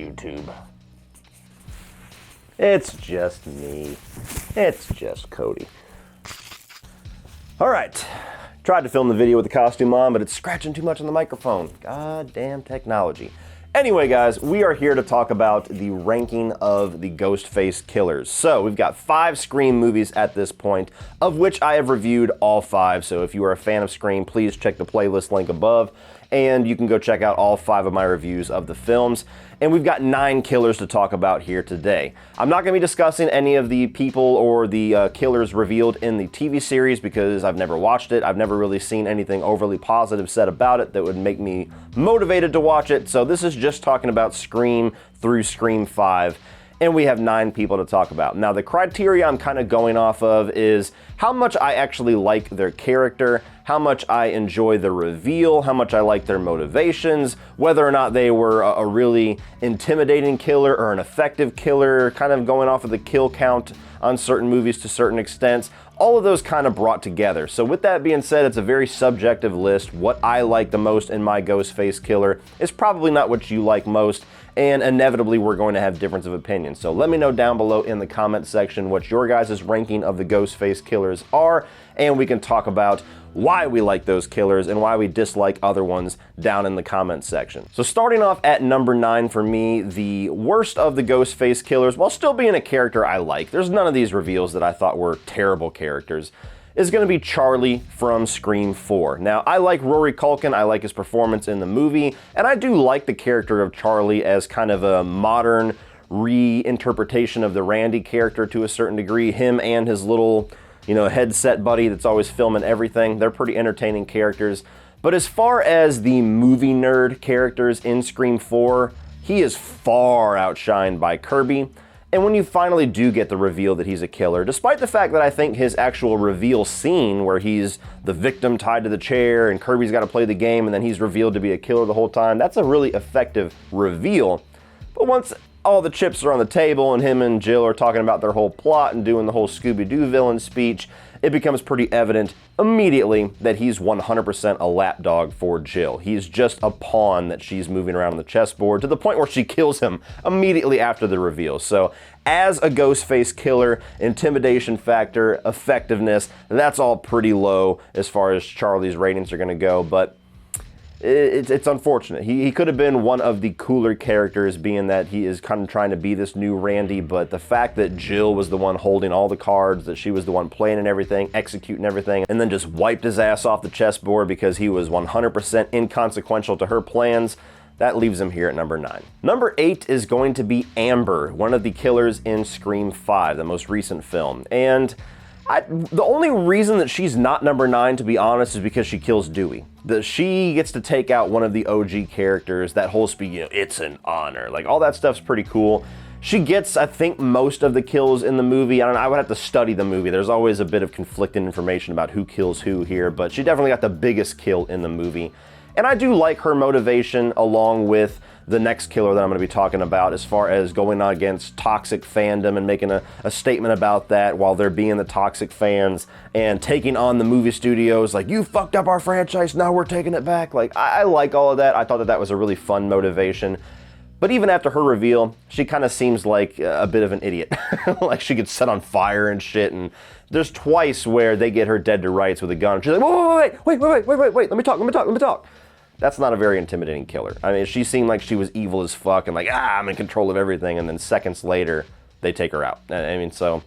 YouTube. It's just me. It's just Cody. Alright, tried to film the video with the costume on, but it's scratching too much on the microphone. Goddamn technology. Anyway guys, we are here to talk about the ranking of the Ghostface killers. So we've got 5 Scream movies at this point, of which I have reviewed all 5. So if you are a fan of Scream, please check the playlist link above, and you can go check out all 5 of my reviews of the films. And we've got 9 killers to talk about here today. I'm not going to be discussing any of the people or the killers revealed in the TV series because I've never watched it. I've never really seen anything overly positive said about it that would make me motivated to watch it. So this is just talking about Scream through Scream 5. And we have 9 people to talk about. Now the criteria I'm kind of going off of is how much I actually like their character, how much I enjoy the reveal, how much I like their motivations, whether or not they were a really intimidating killer or an effective killer, kind of going off of the kill count on certain movies to certain extents. All of those kind of brought together. So with that being said, it's a very subjective list. What I like the most in my Ghostface killer is probably not what you like most, and inevitably we're going to have difference of opinion. So let me know down below in the comment section what your guys' ranking of the Ghostface killers are, and we can talk about why we like those killers and why we dislike other ones down in the comments section. So starting off at number 9 for me, the worst of the Ghostface killers, while still being a character I like, there's none of these reveals that I thought were terrible characters, is going to be Charlie from Scream 4. Now, I like Rory Culkin, I like his performance in the movie, and I do like the character of Charlie as kind of a modern reinterpretation of the Randy character to a certain degree. Him and his little, headset buddy that's always filming everything. They're pretty entertaining characters. But as far as the movie nerd characters in Scream 4, he is far outshined by Kirby. And when you finally do get the reveal that he's a killer, despite the fact that I think his actual reveal scene where he's the victim tied to the chair and Kirby's got to play the game and then he's revealed to be a killer the whole time, that's a really effective reveal. But once all the chips are on the table and him and Jill are talking about their whole plot and doing the whole Scooby-Doo villain speech, it becomes pretty evident immediately that he's 100% a lapdog for Jill. He's just a pawn that she's moving around on the chessboard to the point where she kills him immediately after the reveal. So as a Ghostface killer, intimidation factor, effectiveness, that's all pretty low as far as Charlie's ratings are going to go, but it's unfortunate. He could have been one of the cooler characters, being that he is kind of trying to be this new Randy, but the fact that Jill was the one holding all the cards, that she was the one playing and everything, executing everything, and then just wiped his ass off the chessboard because he was 100% inconsequential to her plans, that leaves him here at number 9. Number 8 is going to be Amber, one of the killers in Scream 5, the most recent film. And the only reason that she's not number 9, to be honest, is because she kills Dewey. She gets to take out one of the OG characters, that whole speech, it's an honor. Like, all that stuff's pretty cool. She gets, I think, most of the kills in the movie. I would have to study the movie. There's always a bit of conflicting information about who kills who here, but she definitely got the biggest kill in the movie. And I do like her motivation along with the next killer that I'm going to be talking about, as far as going on against toxic fandom and making a statement about that while they're being the toxic fans and taking on the movie studios, like, you fucked up our franchise, now we're taking it back. Like, I like all of that. I thought that was a really fun motivation. But even after her reveal, she kind of seems like a bit of an idiot. Like, she gets set on fire and shit, and there's twice where they get her dead to rights with a gun. She's like, wait, let me talk. That's not a very intimidating killer. I mean, she seemed like she was evil as fuck and like, I'm in control of everything, and then seconds later, they take her out. I mean, so,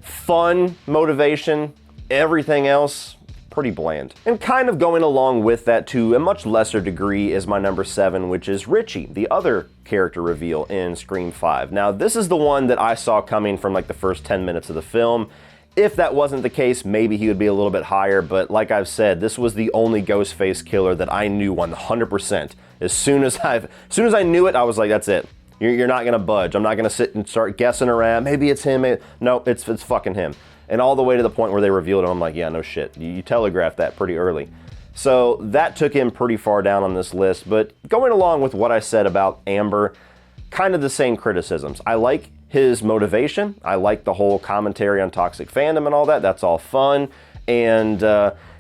fun motivation, everything else, pretty bland. And kind of going along with that to a much lesser degree is my number 7, which is Richie, the other character reveal in Scream 5. Now, this is the one that I saw coming from like the first 10 minutes of the film. If that wasn't the case, maybe he would be a little bit higher, but like I've said, this was the only Ghostface killer that I knew 100%. As soon as I knew it, I was like, that's it. You're not gonna budge. I'm not gonna sit and start guessing around. Maybe it's him. No, it's fucking him. And all the way to the point where they revealed him, I'm like, yeah, no shit. You telegraphed that pretty early. So that took him pretty far down on this list, but going along with what I said about Amber, kind of the same criticisms. I like his motivation. I like the whole commentary on toxic fandom and all that. That's all fun. And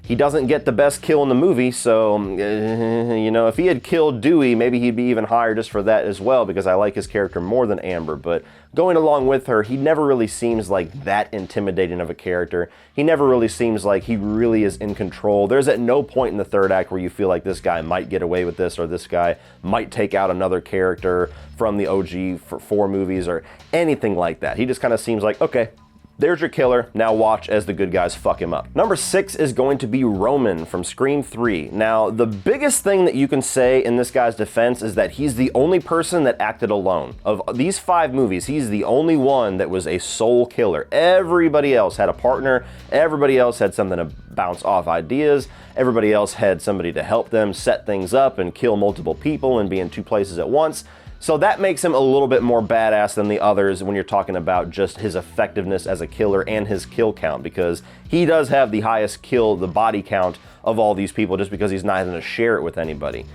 he doesn't get the best kill in the movie, so, you know, if he had killed Dewey, maybe he'd be even higher just for that as well, because I like his character more than Amber. But going along with her, he never really seems like that intimidating of a character. He never really seems like he really is in control. There's at no point in the third act where you feel like this guy might get away with this, or this guy might take out another character from the OG 4 movies, or anything like that. He just kind of seems like, okay, there's your killer, now watch as the good guys fuck him up. Number 6 is going to be Roman from Scream 3. Now, the biggest thing that you can say in this guy's defense is that he's the only person that acted alone. Of these 5 movies, he's the only one that was a sole killer. Everybody else had a partner, everybody else had something to bounce off ideas, everybody else had somebody to help them set things up and kill multiple people and be in 2 places at once. So that makes him a little bit more badass than the others when you're talking about just his effectiveness as a killer and his kill count, because he does have the highest the body count of all these people, just because he's not going to share it with anybody.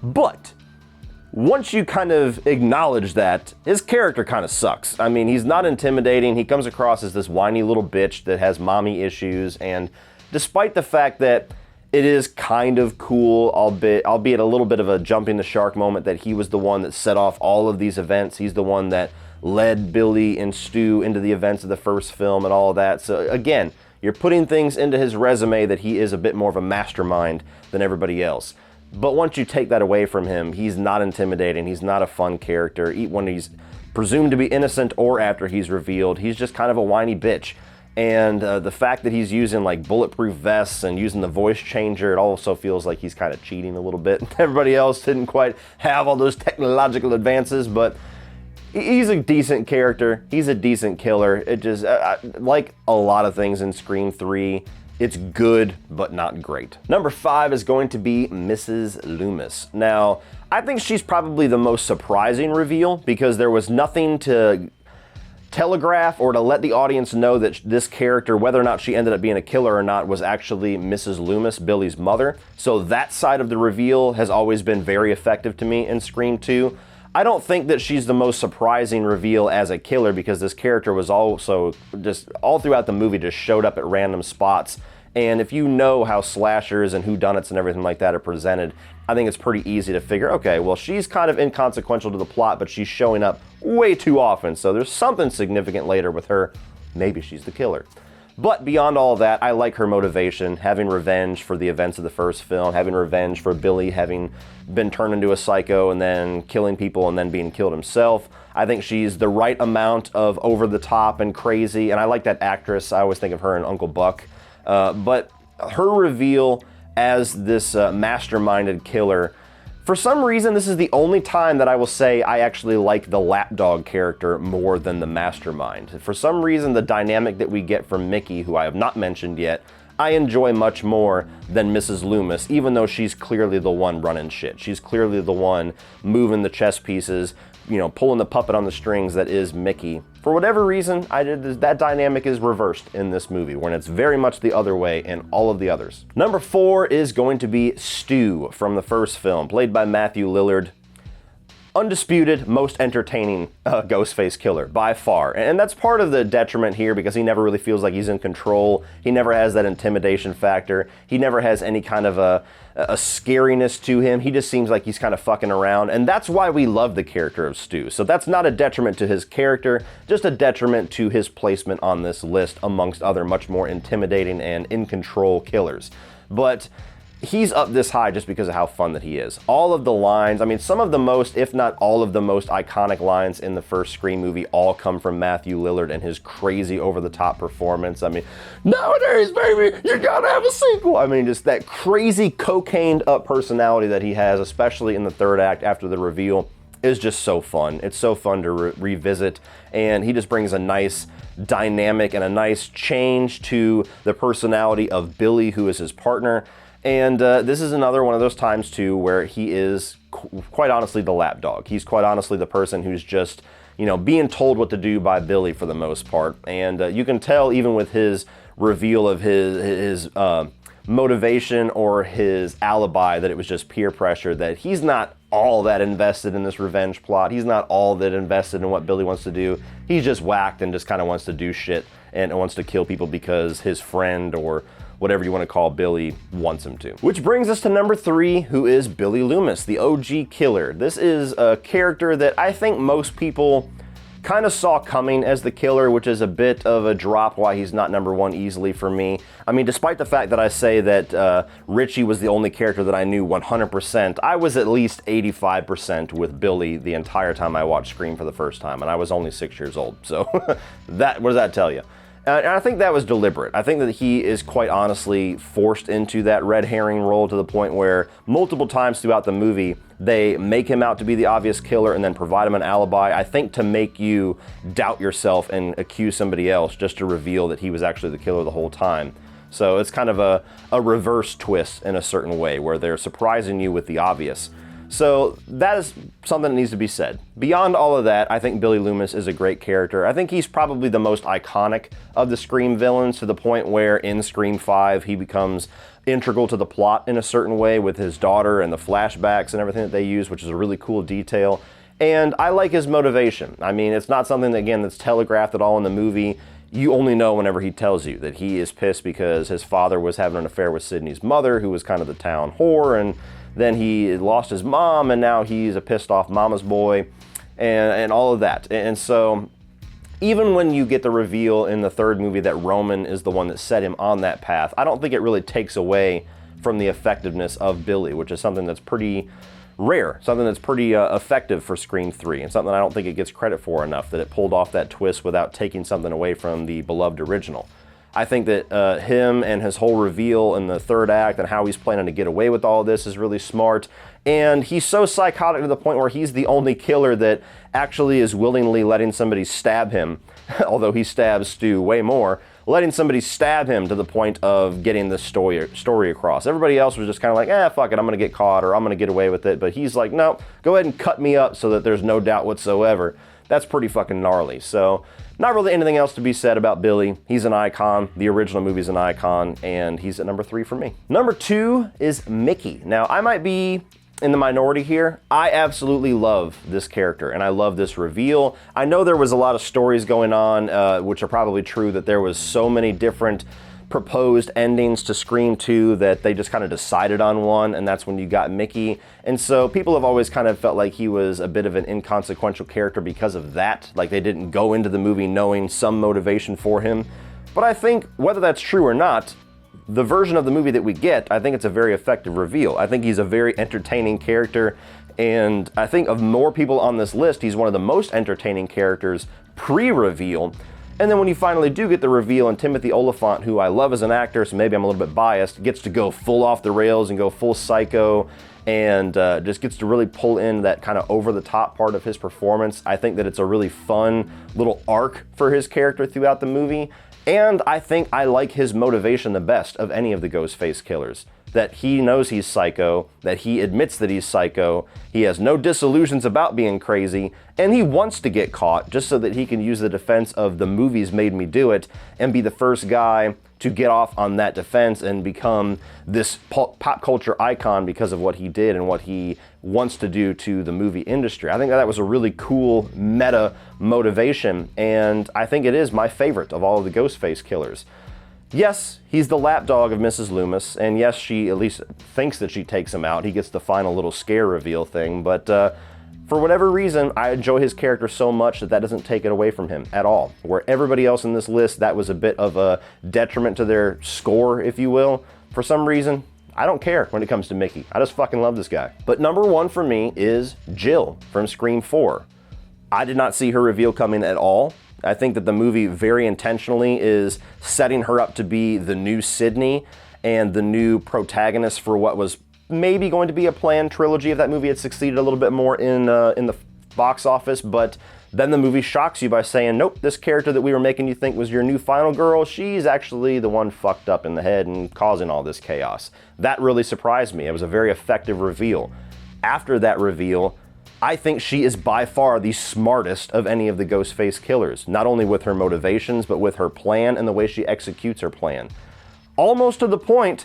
But once you kind of acknowledge that, his character kind of sucks. I mean, he's not intimidating. He comes across as this whiny little bitch that has mommy issues, and despite the fact that it is kind of cool, albeit a little bit of a jumping the shark moment, that he was the one that set off all of these events. He's the one that led Billy and Stu into the events of the first film and all of that. So again, you're putting things into his resume that he is a bit more of a mastermind than everybody else. But once you take that away from him, he's not intimidating. He's not a fun character. When he's presumed to be innocent or after he's revealed, he's just kind of a whiny bitch. And the fact that he's using like bulletproof vests and using the voice changer, it also feels like he's kind of cheating a little bit. Everybody else didn't quite have all those technological advances, but he's a decent character. He's a decent killer. It just, like a lot of things in Scream 3, it's good, but not great. Number 5 is going to be Mrs. Loomis. Now, I think she's probably the most surprising reveal, because there was nothing to telegraph or to let the audience know that this character, whether or not she ended up being a killer or not, was actually Mrs. Loomis, Billy's mother. So that side of the reveal has always been very effective to me in Scream 2. I don't think that she's the most surprising reveal as a killer, because this character was also just all throughout the movie just showed up at random spots. And if you know how slashers and whodunits and everything like that are presented, I think it's pretty easy to figure, okay, well, she's kind of inconsequential to the plot, but she's showing up way too often, so there's something significant later with her. Maybe she's the killer. But beyond all that, I like her motivation, having revenge for the events of the first film, having revenge for Billy having been turned into a psycho and then killing people and then being killed himself. I think she's the right amount of over the top and crazy, and I like that actress. I always think of her in Uncle Buck. But her reveal as this masterminded killer, for some reason, this is the only time that I will say I actually like the lapdog character more than the mastermind. For some reason, the dynamic that we get from Mickey, who I have not mentioned yet, I enjoy much more than Mrs. Loomis, even though she's clearly the one running shit. She's clearly the one moving the chess pieces, you know, pulling the puppet on the strings that is Mickey. For whatever reason, that dynamic is reversed in this movie, when it's very much the other way in all of the others. Number 4 is going to be Stu from the first film, played by Matthew Lillard. Undisputed, most entertaining Ghostface killer, by far. And that's part of the detriment here, because he never really feels like he's in control. He never has that intimidation factor. He never has any kind of a scariness to him. He just seems like he's kind of fucking around, and that's why we love the character of Stu. So that's not a detriment to his character, just a detriment to his placement on this list amongst other much more intimidating and in-control killers. But he's up this high just because of how fun that he is. All of the lines, I mean, some of the most, if not all of the most iconic lines in the first Scream movie all come from Matthew Lillard and his crazy over-the-top performance. I mean, nowadays, baby, you gotta have a sequel. I mean, just that crazy cocaine-up personality that he has, especially in the third act after the reveal, is just so fun. It's so fun to revisit, and he just brings a nice dynamic and a nice change to the personality of Billy, who is his partner. And this is another one of those times, too, where he is quite honestly the lapdog. He's quite honestly the person who's just, you know, being told what to do by Billy for the most part. And you can tell even with his reveal of his motivation or his alibi that it was just peer pressure, that he's not all that invested in this revenge plot. He's not all that invested in what Billy wants to do. He's just whacked and just kind of wants to do shit and wants to kill people because his friend or whatever you want to call Billy wants him to. Which brings us to number 3, who is Billy Loomis, the OG killer. This is a character that I think most people kind of saw coming as the killer, which is a bit of a drop why he's not number 1 easily for me. I mean, despite the fact that I say that Richie was the only character that I knew 100%, I was at least 85% with Billy the entire time I watched Scream for the first time, and I was only 6 years old, so what does that tell you? And I think that was deliberate. I think that he is quite honestly forced into that red herring role to the point where multiple times throughout the movie, they make him out to be the obvious killer and then provide him an alibi, I think to make you doubt yourself and accuse somebody else just to reveal that he was actually the killer the whole time. So it's kind of a reverse twist in a certain way where they're surprising you with the obvious. So that is something that needs to be said. Beyond all of that, I think Billy Loomis is a great character. I think he's probably the most iconic of the Scream villains to the point where in Scream 5 he becomes integral to the plot in a certain way with his daughter and the flashbacks and everything that they use, which is a really cool detail. And I like his motivation. I mean, it's not something that, again, that's telegraphed at all in the movie. You only know whenever he tells you that he is pissed because his father was having an affair with Sydney's mother, who was kind of the town whore, and then he lost his mom, and now he's a pissed off mama's boy, and all of that. And so even when you get the reveal in the third movie that Roman is the one that set him on that path, I don't think it really takes away from the effectiveness of Billy, which is something that's pretty rare, something that's pretty effective for Scream 3, and something I don't think it gets credit for enough, that it pulled off that twist without taking something away from the beloved original. I think that him and his whole reveal in the third act and how he's planning to get away with all of this is really smart. And he's so psychotic to the point where he's the only killer that actually is willingly letting somebody stab him, although he stabs Stu way more, letting somebody stab him to the point of getting the story across. Everybody else was just kind of like, fuck it, I'm going to get caught or I'm going to get away with it. But he's like, no, go ahead and cut me up so that there's no doubt whatsoever. That's pretty fucking gnarly. So not really anything else to be said about Billy. He's an icon. The original movie's an icon, and he's at number 3 for me. Number 2 is Mickey. Now, I might be in the minority here. I absolutely love this character, and I love this reveal. I know there was a lot of stories going on, which are probably true, that there was so many different proposed endings to Scream 2 that they just kind of decided on one, and that's when you got Mickey. And so people have always kind of felt like he was a bit of an inconsequential character because of that. Like they didn't go into the movie knowing some motivation for him. But I think whether that's true or not, the version of the movie that we get, I think it's a very effective reveal. I think he's a very entertaining character, and I think of more people on this list, he's one of the most entertaining characters pre-reveal. And then when you finally do get the reveal, and Timothy Olyphant, who I love as an actor, so maybe I'm a little bit biased, gets to go full off the rails and go full psycho, and just gets to really pull in that kind of over-the-top part of his performance. I think that it's a really fun little arc for his character throughout the movie, and I think I like his motivation the best of any of the Ghostface killers. That he knows he's psycho, that he admits that he's psycho, he has no disillusions about being crazy, and he wants to get caught just so that he can use the defense of the movies made me do it and be the first guy to get off on that defense and become this pop culture icon because of what he did and what he wants to do to the movie industry. I think that was a really cool meta motivation, and I think it is my favorite of all of the Ghostface killers. Yes, he's the lapdog of Mrs. Loomis, and yes, she at least thinks that she takes him out. He gets the final little scare reveal thing, but for whatever reason, I enjoy his character so much that doesn't take it away from him at all. Where everybody else in this list, that was a bit of a detriment to their score, if you will. For some reason, I don't care when it comes to Mickey. I just fucking love this guy. But number 1 for me is Jill from Scream 4. I did not see her reveal coming at all. I think that the movie very intentionally is setting her up to be the new Sydney and the new protagonist for what was maybe going to be a planned trilogy if that movie had succeeded a little bit more in the box office, but then the movie shocks you by saying, nope, this character that we were making you think was your new final girl, she's actually the one fucked up in the head and causing all this chaos. That really surprised me. It was a very effective reveal. After that reveal, I think she is by far the smartest of any of the Ghostface killers, not only with her motivations, but with her plan and the way she executes her plan. Almost to the point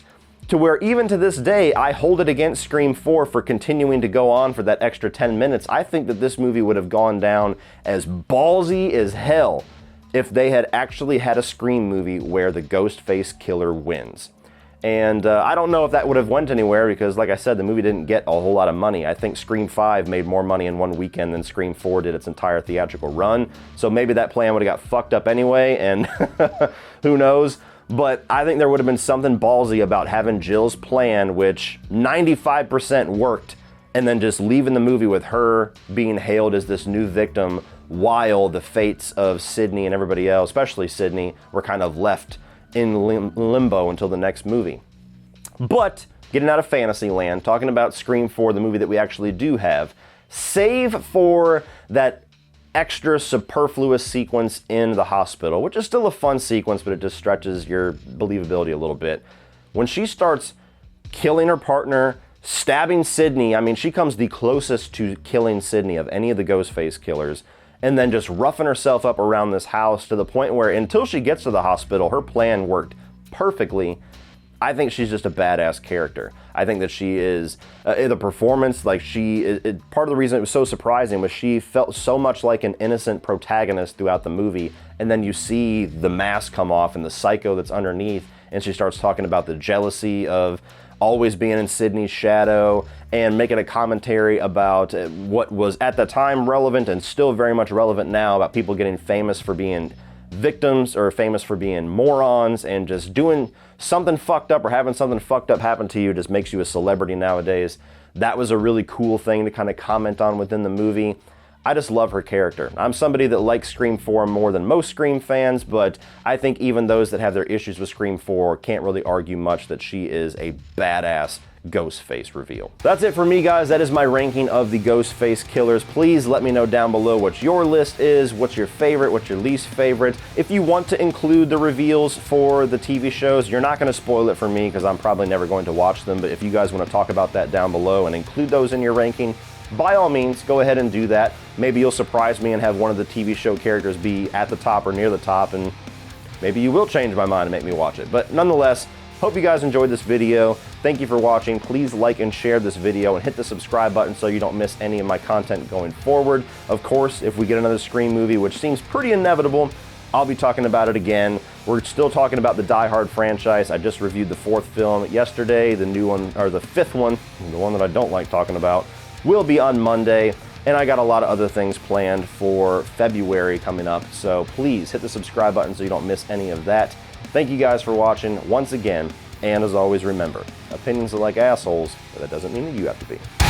to where even to this day, I hold it against Scream 4 for continuing to go on for that extra 10 minutes. I think that this movie would have gone down as ballsy as hell if they had actually had a Scream movie where the Ghostface killer wins. And I don't know if that would have went anywhere because, like I said, the movie didn't get a whole lot of money. I think Scream 5 made more money in one weekend than Scream 4 did its entire theatrical run. So maybe that plan would have got fucked up anyway, and who knows. But I think there would have been something ballsy about having Jill's plan, which 95% worked, and then just leaving the movie with her being hailed as this new victim while the fates of Sydney and everybody else, especially Sydney, were kind of left in limbo until the next movie. But getting out of fantasy land, talking about Scream 4, the movie that we actually do have, save for that extra superfluous sequence in the hospital, which is still a fun sequence, but it just stretches your believability a little bit. When she starts killing her partner, stabbing Sydney, I mean, she comes the closest to killing Sydney of any of the Ghostface killers, and then just roughing herself up around this house to the point where until she gets to the hospital, her plan worked perfectly. I think she's just a badass character. I think that she is, the performance, like part of the reason it was so surprising was she felt so much like an innocent protagonist throughout the movie, and then you see the mask come off and the psycho that's underneath, and she starts talking about the jealousy of always being in Sydney's shadow and making a commentary about what was at the time relevant and still very much relevant now about people getting famous for being victims or famous for being morons, and just doing something fucked up or having something fucked up happen to you just makes you a celebrity nowadays. That was a really cool thing to kind of comment on within the movie. I just love her character. I'm somebody that likes Scream 4 more than most Scream fans, but I think even those that have their issues with Scream 4 can't really argue much that she is a badass Ghostface reveal. That's it for me, guys. That is my ranking of the Ghostface killers. Please let me know down below what your list is, what's your favorite, what's your least favorite. If you want to include the reveals for the TV shows, you're not going to spoil it for me because I'm probably never going to watch them, but if you guys want to talk about that down below and include those in your ranking, by all means, go ahead and do that. Maybe you'll surprise me and have one of the TV show characters be at the top or near the top, and maybe you will change my mind and make me watch it. But nonetheless, hope you guys enjoyed this video. Thank you for watching. Please like and share this video and hit the subscribe button so you don't miss any of my content going forward. Of course, if we get another Scream movie, which seems pretty inevitable, I'll be talking about it again. We're still talking about the Die Hard franchise. I just reviewed the 4th film yesterday. The new one, or the 5th one, the one that I don't like talking about, will be on Monday. And I got a lot of other things planned for February coming up. So please hit the subscribe button so you don't miss any of that. Thank you guys for watching once again. And as always, remember, opinions are like assholes, but that doesn't mean that you have to be.